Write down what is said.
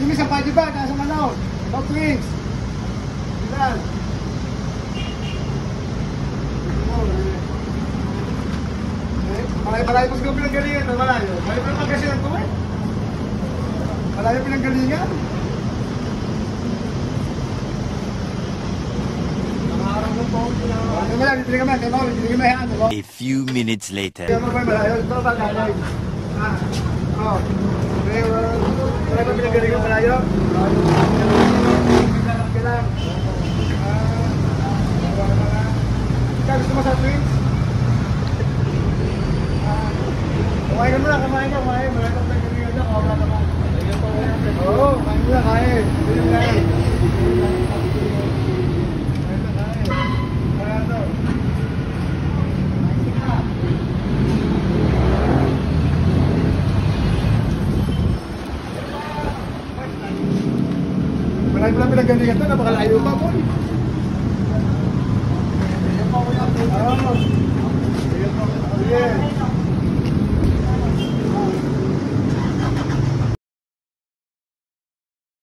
Ini sampai juga nasa Manao. No twins. Bilan. Malayo po siguro pinanggalingan. Malayo. Malayo pa magkasinan ko eh. Malayo pinanggalingan. A few minutes later. Marami lang pinagalingan ito, napakalayo pa po.